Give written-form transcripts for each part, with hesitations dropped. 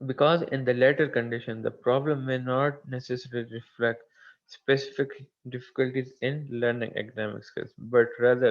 because in the latter condition the problem may not necessarily reflect specific difficulties in learning academic skills but rather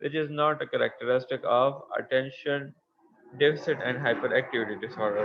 which is not a characteristic of attention deficit and hyperactivity disorder।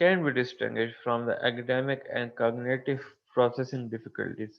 can be distinguished from the academic and cognitive processing difficulties।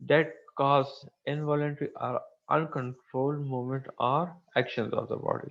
that cause involuntary or uncontrolled movement or actions of the body।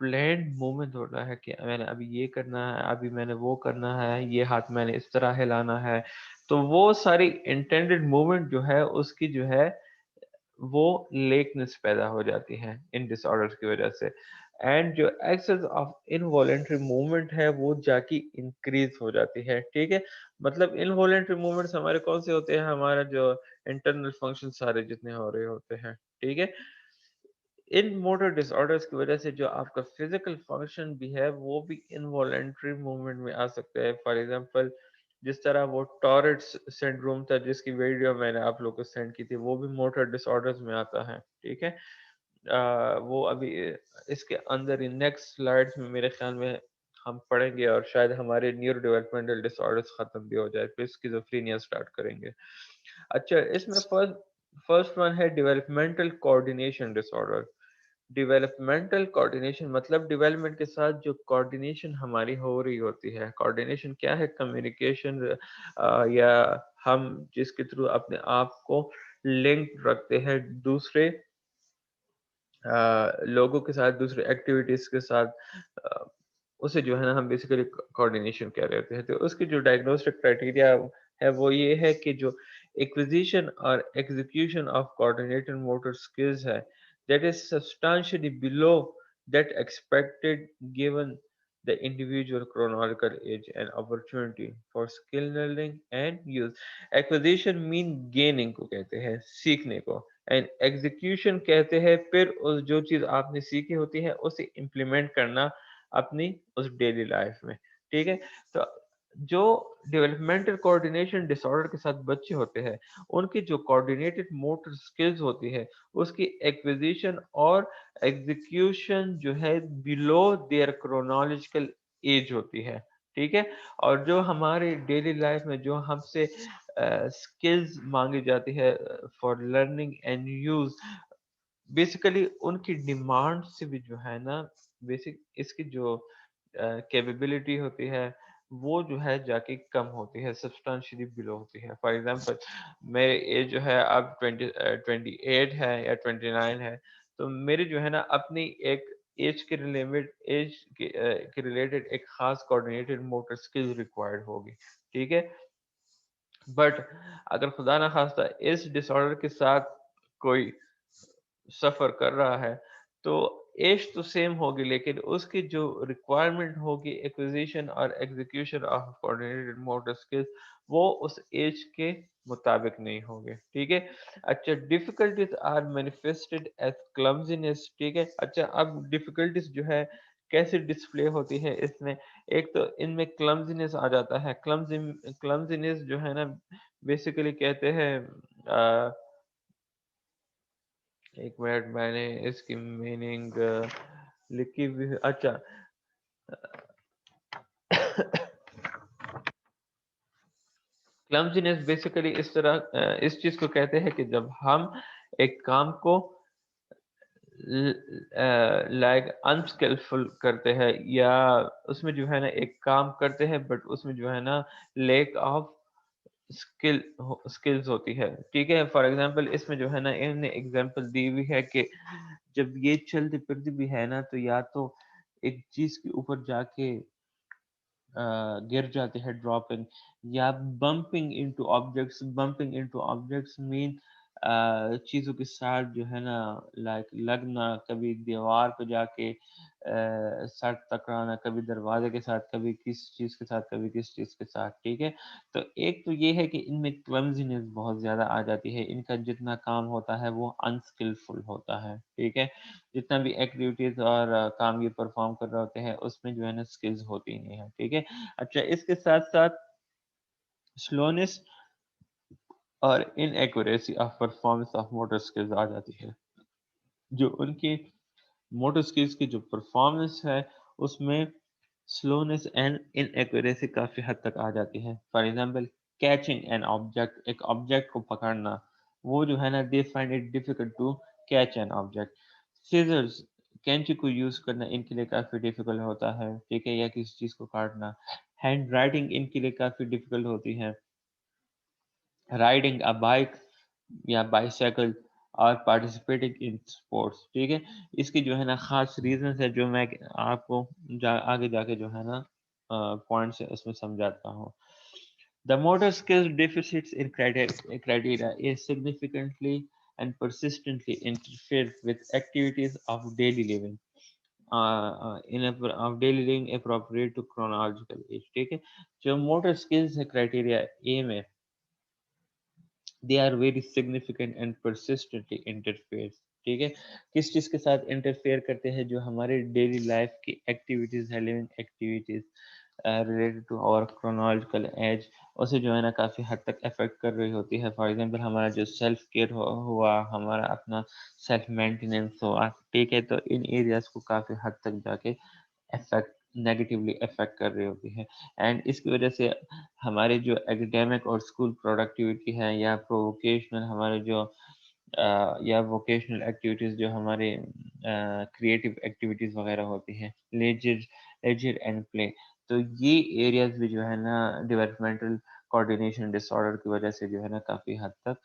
Planned movement ہوتا ہے کہ میں نے ابھی یہ کرنا ہے، ابھی میں نے وہ کرنا ہے، یہ ہاتھ میں نے اس طرح ہلانا ہے، تو وہ ساری انٹینڈڈ موومنٹ جو ہے اس کی جو ہے وہ لیکنس پیدا ہو جاتی ہے ان ڈس آرڈر کی وجہ سے، اینڈ جو ایکسس آف انوالنٹری موومنٹ ہے وہ جا کی انکریز ہو جاتی ہے. ٹھیک ہے، مطلب انوالنٹری موومنٹس ہمارے کون سے ہوتے ہیں؟ ہمارا جو انٹرنل فنکشن سارے جتنے ہو رہے ہوتے ہیں. ٹھیک ہے، ان موٹر ڈس آرڈرس کی وجہ سے جو آپ کا فزیکل فنکشن بھی ہے وہ بھی انوالنٹری موومنٹ میں آ سکتا ہے. فار ایگزامپل جس طرح وہ ٹورٹ سنڈروم تھا جس کی ویڈیو میں نے آپ لوگ کو سینڈ کی تھی، وہ بھی موٹر ڈس آرڈرز میں آتا ہے. ٹھیک ہے، وہ ابھی اس کے اندر نیکسٹ سلائڈز میں میرے خیال میں ہم پڑھیں گے، اور شاید ہمارے نیورو ڈیولپمنٹل ڈس آرڈرز ختم بھی ہو جائے پھر اسکیزوفرینیا سٹارٹ کریں گے. اچھا، اس میں فرسٹ ون ہے ڈیولپمنٹل کوآرڈینیشن ڈس آرڈر. ڈیولپمنٹل کوآرڈینیشن مطلب ڈیولپمنٹ کے ساتھ جو کوآرڈینیشن ہماری ہو رہی ہوتی ہے. کوآرڈینیشن کیا ہے؟ کمیونیکیشن، یا ہم جس کے تھرو اپنے آپ کو لنک رکھتے ہیں دوسرے لوگوں کے ساتھ، دوسرے ایکٹیویٹیز کے ساتھ، اسے جو ہے نا ہم بیسیکلی کوآرڈینیشن کہہ رہے ہوتے ہیں. تو اس کی جو ڈائگنوسٹک کرائٹیریا ہے وہ یہ ہے کہ جو ایکوزیشن اور ایگزیکیوشن آف کوآرڈینیٹڈ موٹر اسکلز ہے that is substantially below that expected given the individual chronological age and opportunity for skill learning and use. Acquisition mean gaining کو کہتے ہیں، سیکھنے کو، اینڈ ایگزیکیوشن کہتے ہیں پھر اس جو چیز آپ نے سیکھی ہوتی ہے اسے امپلیمنٹ کرنا اپنی اس ڈیلی لائف میں. ٹھیک ہے، تو جو ڈیولپمنٹل کوآرڈینیشن ڈس آرڈر کے ساتھ بچے ہوتے ہیں ان کی جو کوآرڈینیٹڈ موٹر سکلز ہوتی ہے اس کی ایکوزیشن اور ایگزیکیوشن جو ہے بیلو دیئر کرونالوجیکل ایج ہوتی ہے. ٹھیک ہے، اور جو ہمارے ڈیلی لائف میں جو ہم سے سکلز مانگی جاتی ہے for learning and use, basically ان کی ڈیمانڈ سے بھی جو ہے نا بیسک اس کی جو کیپیبلٹی ہوتی ہے وہ جو ہے جا کے کم ہوتی ہے، سبسٹانشلی بلو ہوتی ہے. فار ایگزامپل میرے ایج جو ہے اب 28 ہے یا 29 ہے، تو میری جو ہے نا اپنی ایک ایج کے ریلیٹڈ ایک خاص کوآرڈینیٹڈ موٹر اسکل ریکوائرڈ ہوگی. ٹھیک ہے، بٹ اگر خدا نخواستہ اس ڈس آرڈر کے ساتھ کوئی سفر کر رہا ہے تو ایج تو سیم ہوگی لیکن اس کی جو ریکوائرمنٹ ہوگی ایکوزیشن اور ایگزیکیوشن آف کوآرڈینیٹڈ موٹر اسکلز وہ اس ایج کے مطابق نہیں ہوگے. ٹھیک ہے، اچھا ڈیفیکلٹیز آر مینیفیسٹڈ ایز کلمزینس. ٹھیک ہے، اچھا اب ڈیفیکلٹیز جو ہے کیسے ڈسپلے ہوتی ہے اس میں؟ ایک تو ان میں کلمزینس آ جاتا ہے. کلمزینس جو ہے نا بیسیکلی کہتے ہیں ایک منٹ میں نے اس کی میننگ لکھی ہوئی. اچھا کلمزینس بیسیکلی اس طرح اس چیز کو کہتے ہیں کہ جب ہم ایک کام کو لائک انسکلفل کرتے ہیں یا اس میں جو ہے نا ایک کام کرتے ہیں بٹ اس میں جو ہے نا لیک آف اسکلز ہوتی ہے. ٹھیک ہے، فار ایگزامپل اس میں جو ہے نا انہوں نے ایگزامپل دی ہوئی ہے کہ جب یہ چلتی پھرتی بھی ہے نا تو یا تو ایک چیز کے اوپر جا کے گر جاتے ہیں ڈراپنگ، یا bumping into objects. Bumping into objects مین چیزوں کے ساتھ جو ہے نا لائک لگنا، کبھی دیوار پہ جا کے سر ٹکرانا، کبھی دروازے کے ساتھ، کبھی کس چیز کے ساتھ، کبھی کس چیز کے ساتھ. ٹھیک ہے، تو ایک تو یہ ہے کہ ان میں کلمزینس بہت زیادہ آ جاتی ہے. ان کا جتنا کام ہوتا ہے وہ انسکلفل ہوتا ہے. ٹھیک ہے، جتنا بھی ایکٹیویٹیز اور کام یہ پرفارم کر رہے ہوتے ہیں اس میں جو ہے نا سکلز ہوتی نہیں ہے. ٹھیک ہے، اچھا اس کے ساتھ ساتھ سلونس اور inaccuracy of performance of motor skills آ جاتی ہے. جو ان کی موٹر سکلز کی جو پرفارمنس ہے اس میں سلونس اینڈ ان ایکوریسی کافی حد تک آ جاتی ہے. For example catching an object, ایک آبجیکٹ کو پکڑنا، وہ جو ہے نا they find it difficult to catch an object. Scissors, کینچی کو یوز کرنا ان کے لیے کافی ڈیفیکلٹ ہوتا ہے. ٹھیک ہے، یا کسی چیز کو کاٹنا. ہینڈ رائٹنگ ان کے لیے کافی ڈیفیکلٹ ہوتی ہے. رائڈنگ اے بائک یا بائیسیکل اور پارٹیسپیٹنگ ان اسپورٹس. ٹھیک ہے, اس کی جو ہے نا خاص ریزنس ہے جو میں آپ کو آگے جا کے جو ہے نا پوائنٹس اس میں سمجھاتا ہوں. The motor skills deficits in criteria is significantly and persistently interfere with activities of daily living. Of daily living appropriate to chronological age. ٹھیک ہے, جو موٹر اسکلز ہے کرائٹیریا اے میں, they are very significant and persistently interfere. ٹھیک ہے, کس چیز کے ساتھ انٹرفیئر کرتے ہیں, جو ہمارے ڈیلی لائف کی ایکٹیویٹیز ہے, living activities related to our chronological age, اسے جو ہے نا کافی حد تک افیکٹ کر رہی ہوتی ہے. فار ایگزامپل ہمارا جو سیلف کیئر ہوا, ہمارا اپنا سیلف مینٹیننس ہوا, ٹھیک ہے, تو ان ایریاز کو کافی حد تک جا کے افیکٹ نیگیٹیولی افیکٹ کر رہی ہوتی ہے. اینڈ اس کی وجہ سے ہمارے جو ایکڈیمک اور اسکول پروڈکٹیوٹی ہے, یا پرووکیشنل ہمارے جو یا ووکیشنل ایکٹیویٹیز جو ہمارے کریٹیو ایکٹیویٹیز وغیرہ ہوتی ہیں, لیجر اینڈ پلے, تو یہ ایریاز بھی جو ہے نا ڈیولپمنٹل کوآرڈینیشن ڈس آرڈر کی وجہ سے جو ہے نا کافی حد تک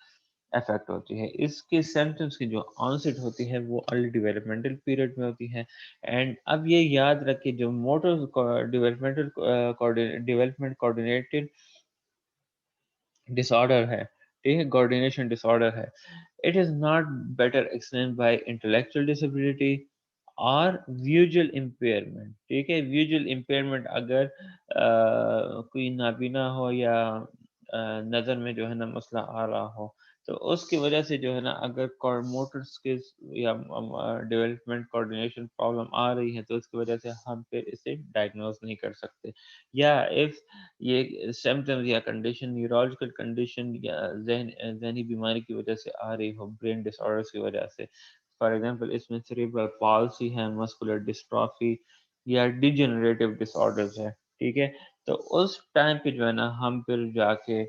افیکٹ ہوتی ہے. اس کے سمپٹمس کی جو آنسٹ ہوتی ہے وہ ارلی ڈیولپمنٹل پیریڈ میں ہوتی ہے. اینڈ اب یہ یاد رکھیں, جو موٹر ڈیولپمنٹ کوآرڈینیٹڈ ڈس آرڈر ہے, ٹھیک ہے, کوآرڈینیشن ڈس آرڈر ہے, it is not better explain by intellectual disability اور ویژول امپیئرمنٹ. ٹھیک ہے, ویژول امپیئرمنٹ اگر کوئی نابینا ہو یا نظر میں جو ہے نا مسئلہ آ رہا ہو, تو اس کی وجہ سے جو ہے نا اگر موٹر اسکلز یا ڈیولپمنٹ کوآرڈینیشن پرابلم آ رہی ہے, تو اس کی وجہ سے ہم پھر اسے ڈائگنوز نہیں کر سکتے. یا اف یہ سمپٹمز یا کنڈیشن نیورولوجیکل کنڈیشن یا ذہنی بیماری کی وجہ سے آ رہی ہو, برین ڈس آرڈرز کی وجہ سے, فار ایگزامپل اس میں سیریبرل پالسی ہے, مسکولر ڈسٹرافی یا ڈیجنریٹو ڈس آرڈرز ہے. ٹھیک ہے, تو اس ٹائم پہ جو ہے نا ہم پھر جا کے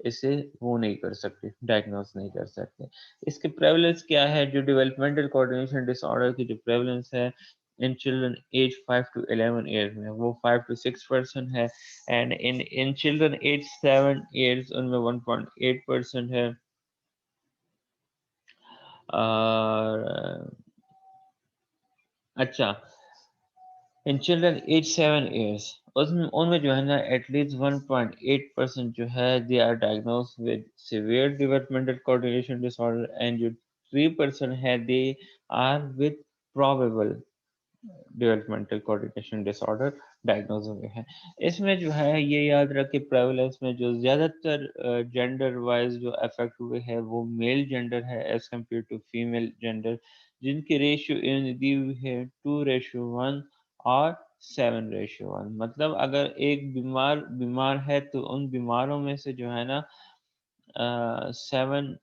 اسے وہ نہیں کر سکتے, ڈائگنوز نہیں کر سکتے. اس کی پریولنس کیا ہے, جو ڈیولپمنٹل کوآرڈینیشن ڈس آرڈر کی جو پریولنس ہے in children age 5 to 11 year میں, وہ 5 to 6% ہے. And in children age 7 years ان میں 1.8% ہے. اچھا, ان چلڈرن ایج 7 ایئرس ان میں جو ہے نا ایٹ لیسٹ 1.8% جو ہے they are diagnosed with severe developmental coordination disorder, and جو 3% ہے they are with probable developmental coordination disorder diagnosed ہوئے ہیں. اس میں جو ہے یہ یاد رکھے پریولنس میں جو زیادہ تر جینڈر وائز جو افیکٹ ہوئے ہیں وہ میل جینڈر ہے as compare to female gender, جن کی ریشیو دی ہوئی ہے 2:1 اور 7:1. مطلب اگر ایک بیمار ہے تو ان بیماروں میں سے جو ہے نا 7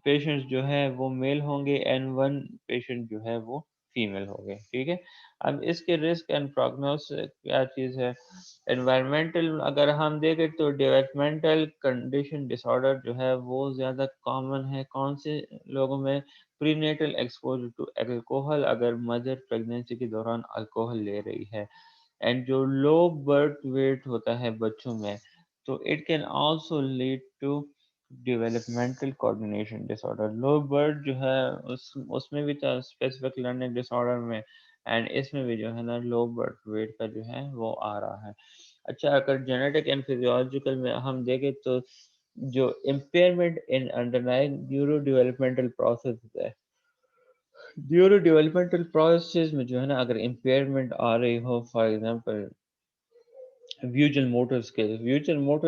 پیشنٹ جو ہے وہ میل ہوں گے اینڈ 1 پیشنٹ جو ہے وہ فیمیل ہو گئے. ٹھیک ہے, اب اس کے رسک اینڈ پروگنوس کیا چیز ہے. انوائرمنٹل اگر ہم دیکھیں تو ڈیولپمنٹل کنڈیشن ڈس آرڈر جو ہے وہ زیادہ کامن ہے کون سے لوگوں میں, پری نیٹل ایکسپوجر ٹو الکوہل, اگر مدر پریگنینسی کے دوران الکوہل لے رہی ہے, اینڈ جو لو برتھ ویٹ ہوتا ہے بچوں میں, تو it can also lead to developmental coordination disorder. Low birth جو ہے اس میں بھی تھا اسپیسیفک لرننگ ڈس آرڈر میں, اینڈ اس میں بھی جو ہے نا لو برتھ ویٹ کا جو ہے وہ آ رہا ہے. اچھا, اگر جینیٹک اینڈ فزیولوجیکل میں ہم دیکھیں تو جو impairment in underlying neuro developmental process ہے, نیورو ڈیولپمنٹل پروسیس میں جو ہے نا اگر امپیئرمنٹ آ رہی ہو, for example visual motor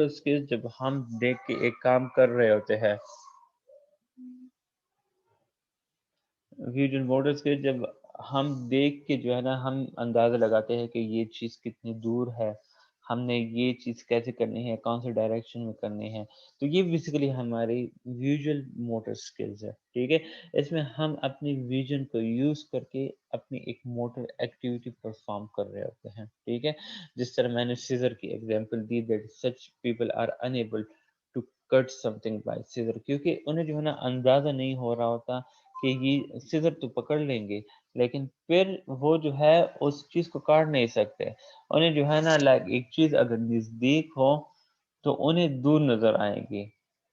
skills جب ہم دیکھ کے ایک کام کر رہے ہوتے ہیں, ویژول موٹر اسکلز جب ہم دیکھ کے جو ہے نا ہم اندازہ لگاتے ہیں کہ یہ چیز کتنی دور ہے, ہم نے یہ چیز کیسے کرنی ہے, کون سے ڈائریکشن میں کرنی ہے, تو یہ بیسیکلی ہماری ویژول موٹر اسکلز ہے. ٹھیک ہے, اس میں ہم اپنی ویژن کو یوز کر کے اپنی ایک موٹر ایکٹیویٹی پرفارم کر رہے ہوتے ہیں. ٹھیک ہے, جس طرح میں نے سیزر کی ایگزامپل دی, that such people are enable to cut something by scissor, کیونکہ انہیں جو ہے نا اندازہ نہیں ہو رہا ہوتا کہ یہ سیزر تو پکڑ لیں گے لیکن پھر وہ جو ہے اس چیز کو کاٹ نہیں سکتے. انہیں جو ہے نا ایک چیز اگر نزدیک ہو تو انہیں دور نظر آئے گی,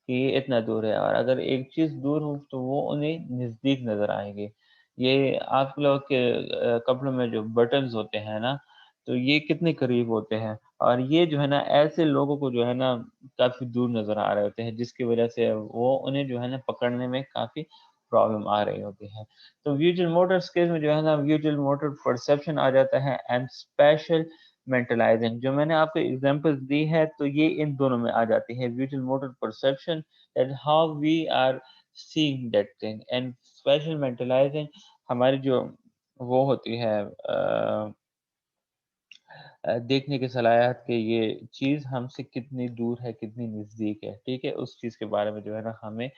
کہ یہ اتنا دور ہے، اور اگر ایک چیز دور ہو تو وہ انہیں نزدیک نظر آئے گی. یہ آپ لوگ کے کپڑوں میں جو بٹنز ہوتے ہیں نا، تو یہ کتنے قریب ہوتے ہیں، اور یہ جو ہے نا ایسے لوگوں کو جو ہے نا کافی دور نظر آ رہے ہوتے ہیں، جس کی وجہ سے وہ انہیں جو ہے نا پکڑنے میں کافی پرابلم آ رہی ہوتی ہے. تو ویژول موٹر اسکلز میں جو ہے نا ویژول موٹر پرسیپشن آ جاتا ہے، اینڈ اسپیشل مینٹلائزنگ. جو میں نے آپ کو ایگزامپل دی ہے تو یہ ان دونوں میں آ جاتی ہے. Visual motor perception that how we are seeing that thing, and spatial mentalizing ہماری جو وہ ہوتی ہے دیکھنے کی صلاحیت کہ یہ چیز ہم سے کتنی دور ہے کتنی نزدیک ہے، ٹھیک ہے، اس چیز کے بارے میں جو ہے نا ہمیں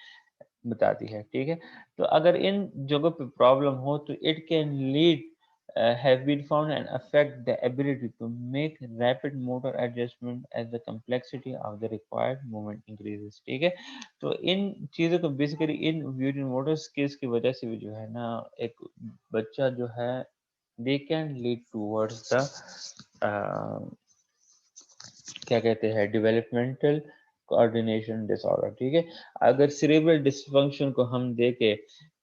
بتاتی ہے. ٹھیک ہے، تو اگر ان جگہوں پہ پرابلم ہو تو it can lead have been found and affect the ability to make rapid motor adjustment as the complexity of the required movement increases. ٹھیک ہے، تو ان چیزوں کو بیسیکلی ان ویژول موٹر اسکلز کی وجہ سے بھی جو ہے نا ایک بچہ جو ہے they can lead towards the کیا کہتے ہیں ڈیولپمنٹل کوآرڈینیشن ڈس آرڈر. ٹھیک ہے، اگر سیریبرل ڈسفنکشن کو ہم دیکھیں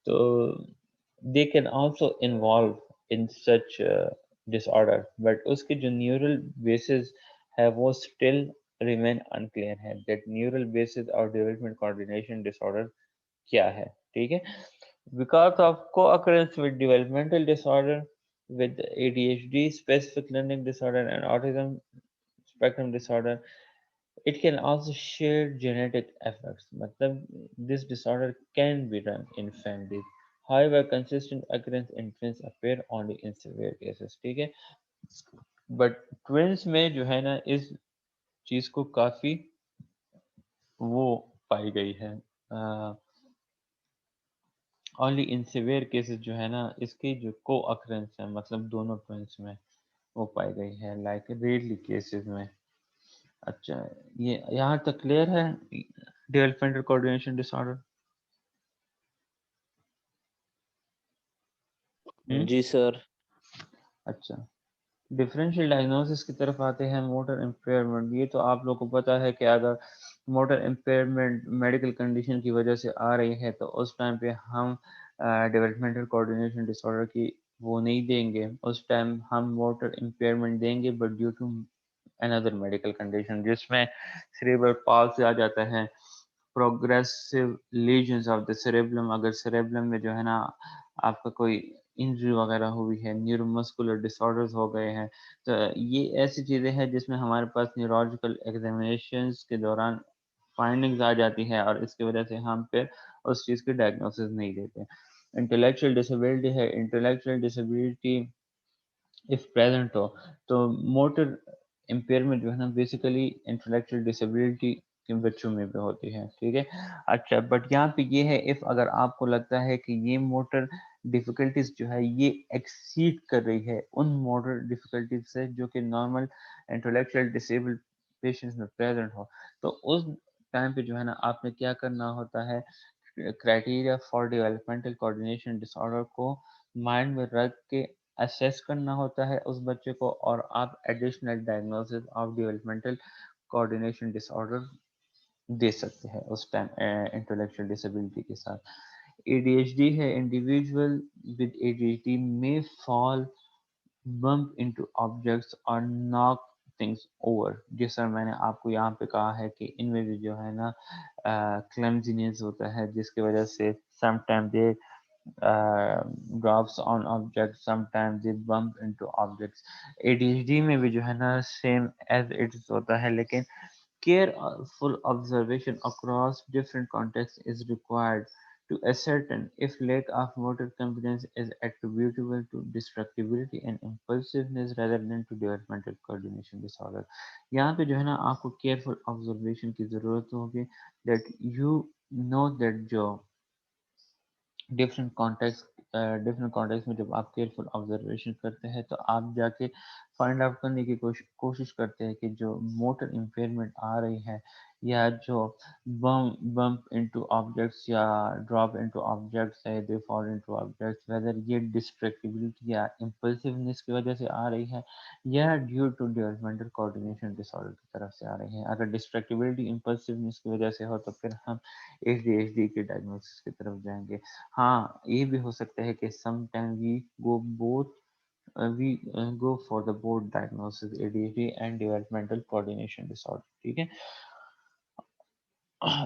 تو they can also involve in such disorder, but اس کے جو نیورل بیسز ہے وہ still remain unclear ہے that neural basis of development coordination disorder کیا ہے. ٹھیک ہے، because of co-occurrence with developmental disorder, with ADHD, specific learning disorder, and autism spectrum disorder, it can also share genetic effects. مطلب this disorder can be done in families. However, consistent occurrence in twins appear only in severe cases. ٹھیک ہے، but twins میں جو ہے نا اس چیز کو کافی وہ پائی گئی ہے. اونلی ان سیویئر کیسز جو ہے نا اس کی جو کو اکرنس ہے مطلب دونوں ٹوینس میں وہ پائی گئی ہے، لائک ریئرلی کیسز میں. اچھا، یہ یہاں تک کلیئر ہے ڈیولپمنٹل کوآرڈینیشن ڈس آرڈر؟ جی سر. اچھا، ڈفرینشیل ڈائگنوسس کی طرف آتے ہیں. موٹر امپیئرمنٹ، یہ تو آپ لوگوں کو پتہ ہے کہ اگر موٹر امپیئرمنٹ میڈیکل کنڈیشن کی وجہ سے آ رہی ہے تو اس ٹائم پہ ہم ڈیولپمنٹل کوآرڈینیشن ڈس آرڈر کی وہ نہیں دیں گے، اس ٹائم ہم موٹر امپیئرمنٹ دیں گے but due to another medical condition جس میں cerebral palsy آ جاتا ہے، progressive lesions of the cerebellum. اگر cerebellum میں جو ہے نا آپ کا کوئی انجری وغیرہ ہوئی ہے، نیورومسکولر ڈس آرڈرز ہو گئے ہیں، تو یہ ایسی چیزیں ہیں جس میں ہمارے پاس نیورولوجیکل ایگزامینیشنز کے دوران فائنڈنگز آ جاتی ہیں اور اس کی وجہ سے ہم پھر اس چیز کی ڈائگنوسس نہیں دیتے. انٹلیکچوئل ڈسیبلٹی ہے، انٹلیکچوئل ڈسیبلٹی اف پریزنٹ ہو تو موٹر امپیئرمنٹ جو ہے نا بیسیکلی انٹلیکچوئل ڈسیبلٹی کے بچوں میں بھی ہوتی ہے. ٹھیک ہے، اچھا، بٹ یہاں پہ یہ ہے اف اگر آپ کو لگتا ہے کہ یہ موٹر ڈیفیکلٹیز جو ہے یہ ایکسیڈ کر رہی ہے ان موٹر ڈیفیکلٹیز سے جو کہ نارمل انٹلیکچوئل ڈسیبل پیشنٹس میں پریزنٹ ہو، تو اس ٹائم پہ جو ہے نا آپ نے کیا کرنا ہوتا ہے، criteria for developmental coordination disorder کو مائنڈ میں رکھ کے اسیس کرنا ہوتا ہے اس بچے کو، اور آپ additional diagnosis of developmental coordination disorder دے سکتے ہیں اس ٹائم انٹلیکچوئل ڈسیبلٹی کے ساتھ. اے ڈی ایچ ڈی ہے، individual with A D H D may fall bump into objects or knock things over. جس طرح میں نے آپ کو یہاں پہ کہا ہے کہ ان میں بھی جو ہے نا clumsiness ہوتا ہے جس کی وجہ سے sometimes they drops on objects, sometimes they bump into objects. ADHD میں بھی جو ہے نا same as it is ہوتا ہے، لیکن careful observation across different contexts is required to ascertain if lack of motor competence is attributable to distractibility and impulsiveness rather than to developmental coordination disorder. یہاں پہ جو ہے نا آپ کو careful observation کی ضرورت ہوگی that you know that جو ڈفرینٹ کانٹیکس میں جب آپ کیئرفل آبزرویشن کرتے ہیں تو آپ جا کے فائنڈ آؤٹ کرنے کی کوشش کرتے ہیں کہ جو موٹر امپیئرمنٹ آ رہی ہے یا جو bump into objects یا drop into objects ہے, they fall into objects, whether یہ distractibility یا impulsiveness کی وجہ سے آ رہی ہے یا due to developmental coordination disorder کی طرف سے آ رہی ہے. اگر distractibility impulsiveness کی وجہ سے ہو تو پھر ہم ADHD کے diagnosis کی طرف جائیں گے. ہاں یہ بھی ہو سکتا ہے کہ sometime we go for the both diagnosis ADHD and developmental coordination disorder. ٹھیک ہے.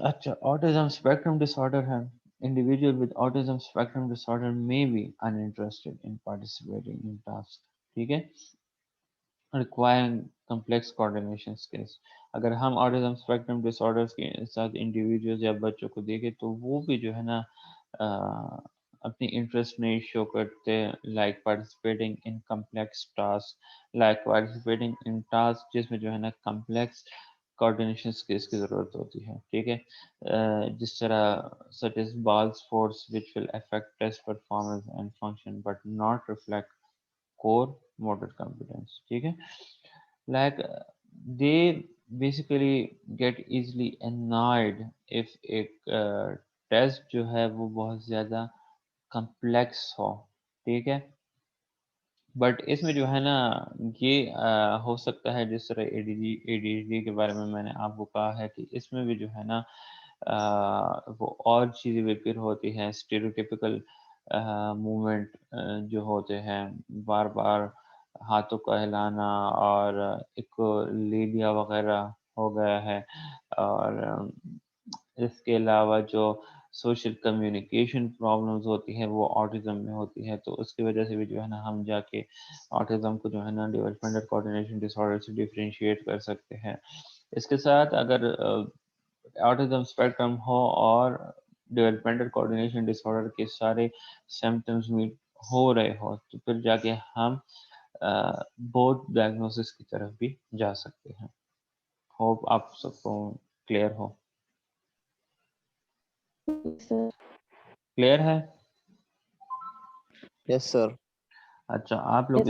اچھا autism spectrum disorder ہے. Individual with autism spectrum disorder may be uninterested in participating in tasks. ٹھیک ہے. requiring complex coordination skills. اگر ہم autism spectrum disorders کے ساتھ individuals یا بچوں کو دیکھیں تو وہ بھی جو ہے نا اپنی انٹرسٹ نہیں شو کرتے, like participating in complex tasks, like participating in tasks جس میں جو ہے نا complex coordination skills کی ضرورت ہوتی ہے. ٹھیک ہے. جس طرح such as ball sports which will affect test performance and function but not reflect core motor competence. ٹھیک ہے. like they basically get easily annoyed if ایک ٹیسٹ جو ہے وہ بہت زیادہ کمپلیکس ہو. ٹھیک ہے. بٹ اس میں جو ہے نا یہ ہو سکتا ہے جس طرح ADHD کے بارے میں نے آپ کو کہا ہے کہ اس میں بھی جو ہے نا وہ اور چیزیں بھی پھر ہوتی ہیں. اسٹیریوٹیپیکل موومنٹ جو ہوتے ہیں, بار بار ہاتھوں کا ہلانا اور ایک لیلیا وغیرہ ہو گیا ہے, اور اس کے علاوہ جو سوشل کمیونیکیشن پرابلمز ہوتی ہیں وہ آٹزم میں ہوتی ہے. تو اس کی وجہ سے بھی جو ہے نا ہم جا کے آٹزم کو جو ہے نا ڈیولپمنٹل کوآرڈینیشن ڈس آرڈر سے ڈیفرینشیٹ کر سکتے ہیں. اس کے ساتھ اگر آٹزم اسپیکٹرم ہو اور ڈیولپمنٹل کوآرڈینیشن ڈس آرڈر کے سارے سمپٹمز میٹ ہو رہے ہو تو پھر جا کے ہم بہت ڈائگنوسس کی طرف بھی جا سکتے ہیں. ہوپ آپ سب کو کلیئر ہو. کلیئر ہے؟ یس سر. اچھا آپ لوگ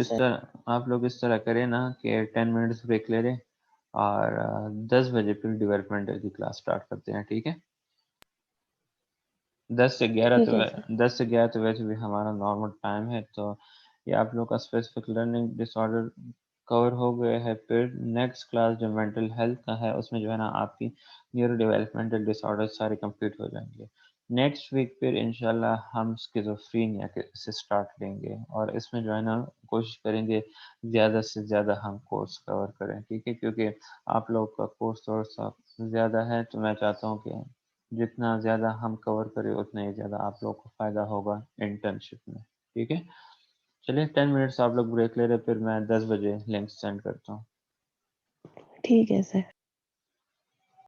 اس طرح کریں نا کہ 10 منٹس بریک لے لیں اور 10 بجے پھر ڈیولپمنٹل کی کلاس سٹارٹ کرتے ہیں. ٹھیک ہے. 10 سے 11 تو ویسے بھی ہمارا نارمل ٹائم ہے. تو یہ آپ لوگ کا اسپیسیفک لرننگ ڈس آرڈر کور ہو گئے ہے. پھر نیکسٹ کلاس جو مینٹل ہیلتھ کا ہے اس میں جو ہے نا آپ کی نیورو ڈیولپمنٹل ڈس آرڈر سارے کمپلیٹ ہو جائیں گے. نیکسٹ ویک پھر انشاءاللہ ہم اسکیزوفرینیا سے سٹارٹ لیں گے, اور اس میں جو ہے نا کوشش کریں گے زیادہ سے زیادہ ہم کورس کور کریں. ٹھیک ہے. کیونکہ آپ لوگ کا کورس تھوڑا سا زیادہ ہے تو میں چاہتا ہوں کہ جتنا زیادہ ہم کور کریں اتنا ہی زیادہ آپ لوگ کو فائدہ ہوگا انٹرنشپ میں. ٹھیک ہے. چلیے 10 منٹس آپ لوگ بریک لے رہے, پھر میں 10 بجے لنک سینڈ کرتا ہوں. ٹھیک ہے سر.